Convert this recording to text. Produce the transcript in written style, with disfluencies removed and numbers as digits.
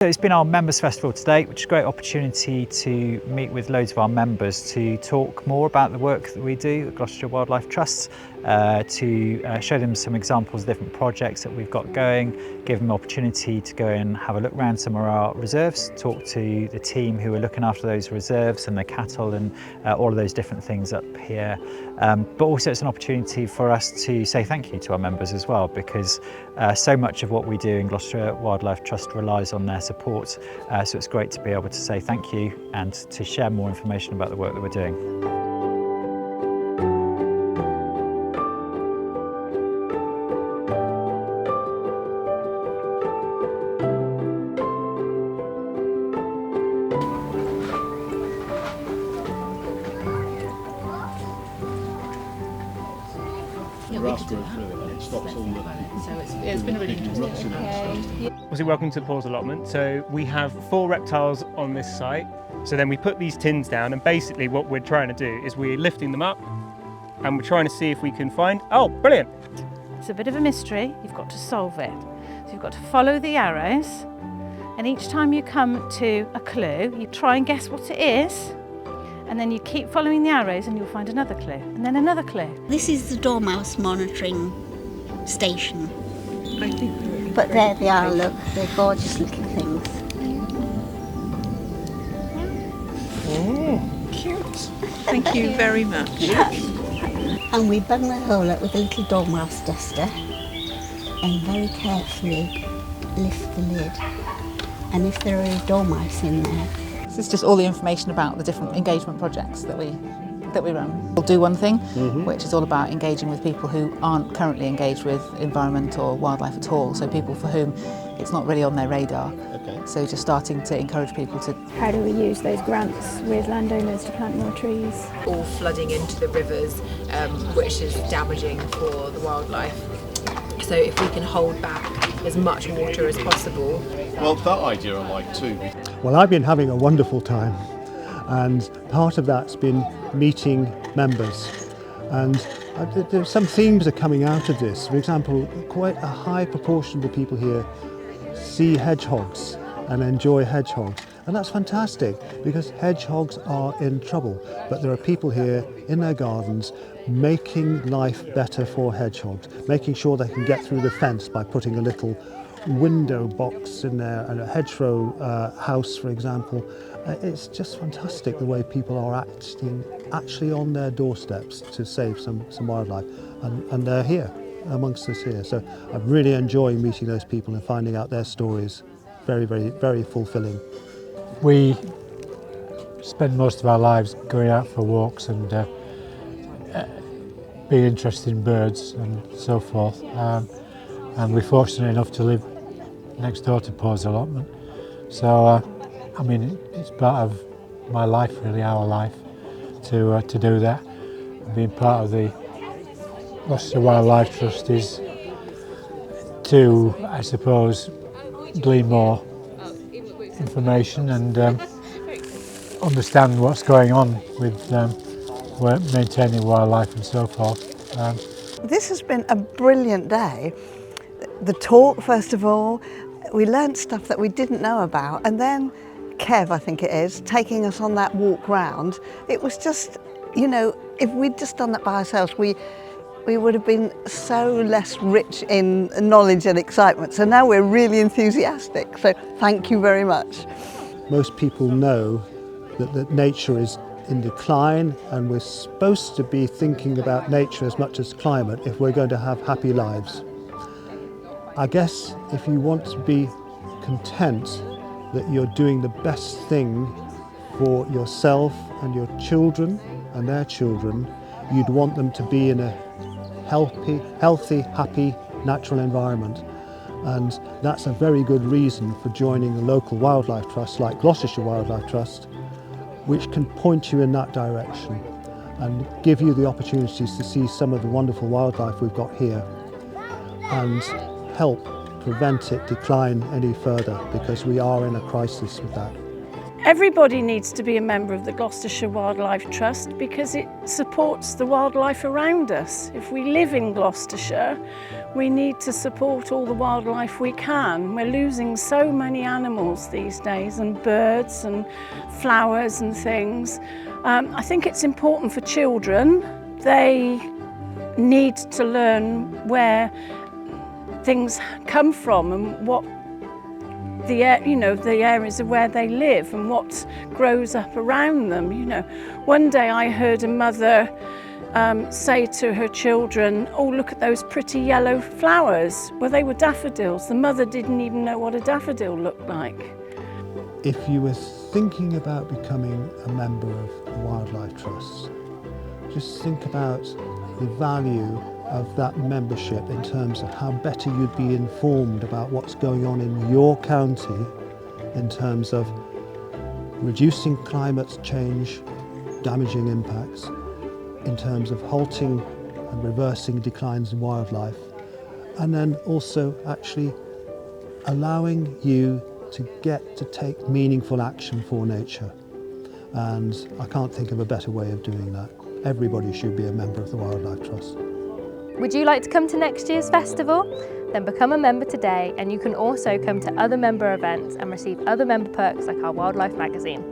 So it's been our members festival today, which is a great opportunity to meet with loads of our members to talk more about the work that we do at Gloucestershire Wildlife Trust, to show them some examples of different projects that we've got going, give them an opportunity to go and have a look around some of our reserves, talk to the team who are looking after those reserves and the cattle and all of those different things up here. But also it's an opportunity for us to say thank you to our members as well, because so much of what we do in Gloucestershire Wildlife Trust relies on their support. So it's great to be able to say thank you and to share more information about the work that we're doing. It's been really interesting. Obviously, welcome to Poors Allotment. So we have 4 reptiles on this site. So then we put these tins down, and basically what we're trying to do is we're lifting them up and we're trying to see if we can find, oh, brilliant. It's a bit of a mystery, you've got to solve it. So you've got to follow the arrows, and each time you come to a clue, you try and guess what it is, and then you keep following the arrows and you'll find another clue, and then another clue. This is the dormouse monitoring station. But there they are, look, they're gorgeous little things. Oh, cute. Thank you very much. And we bung the hole up with a little dormouse duster and very carefully lift the lid. And if there are any dormice in there. This is just all the information about the different engagement projects that we run. We'll do one thing, which is all about engaging with people who aren't currently engaged with environment or wildlife at all, so people for whom it's not really on their radar. Okay. So just starting to encourage people to... How do we use those grants with landowners to plant more trees? All flooding into the rivers, which is damaging for the wildlife. So if we can hold back as much water as possible. Well, that idea I like too. Well, I've been having a wonderful time, and part of that's been meeting members, and some themes are coming out of this. For example, quite a high proportion of the people here see hedgehogs and enjoy hedgehogs, and that's fantastic because hedgehogs are in trouble, but there are people here in their gardens making life better for hedgehogs, making sure they can get through the fence by putting a little window box in there and a hedgerow house, for example. It's just fantastic the way people are acting actually on their doorsteps to save some wildlife, and they're here amongst us here. So I'm really enjoying meeting those people and finding out their stories. Very, very, very fulfilling. We spend most of our lives going out for walks and being interested in birds and so forth. And we're fortunate enough to live next door to Poors Allotment. So, I mean, it's part of my life, really, our life, to do that. And being part of the Gloucestershire Wildlife Trust is to, I suppose, glean more information and understand what's going on with maintaining wildlife and so forth. This has been a brilliant day. The talk, first of all, we learnt stuff that we didn't know about, and then Kev, I think it is, taking us on that walk round. It was just, you know, if we'd just done that by ourselves, we would have been so less rich in knowledge and excitement. So now we're really enthusiastic. So thank you very much. Most people know that nature is in decline, and we're supposed to be thinking about nature as much as climate if we're going to have happy lives. I guess if you want to be content that you're doing the best thing for yourself and your children and their children, you'd want them to be in a healthy, happy, natural environment. And that's a very good reason for joining a local wildlife trust like Gloucestershire Wildlife Trust, which can point you in that direction and give you the opportunities to see some of the wonderful wildlife we've got here and help prevent it decline any further, because we are in a crisis with that. Everybody needs to be a member of the Gloucestershire Wildlife Trust because it supports the wildlife around us. If we live in Gloucestershire, We need to support all the wildlife we can. We're losing so many animals these days, and birds and flowers and things. I think it's important for children. They need to learn where things come from and what the areas of where they live and what grows up around them. One day I heard a mother say to her children, "Oh, look at those pretty yellow flowers." Well, they were daffodils. The mother didn't even know what a daffodil looked like. If you were thinking about becoming a member of the Wildlife Trust, just think about the value of that membership in terms of how better you'd be informed about what's going on in your county in terms of reducing climate change, damaging impacts, in terms of halting and reversing declines in wildlife, and then also actually allowing you to get to take meaningful action for nature. And I can't think of a better way of doing that. Everybody should be a member of the Wildlife Trust. Would you like to come to next year's festival? Then become a member today, and you can also come to other member events and receive other member perks like our Wildlife magazine.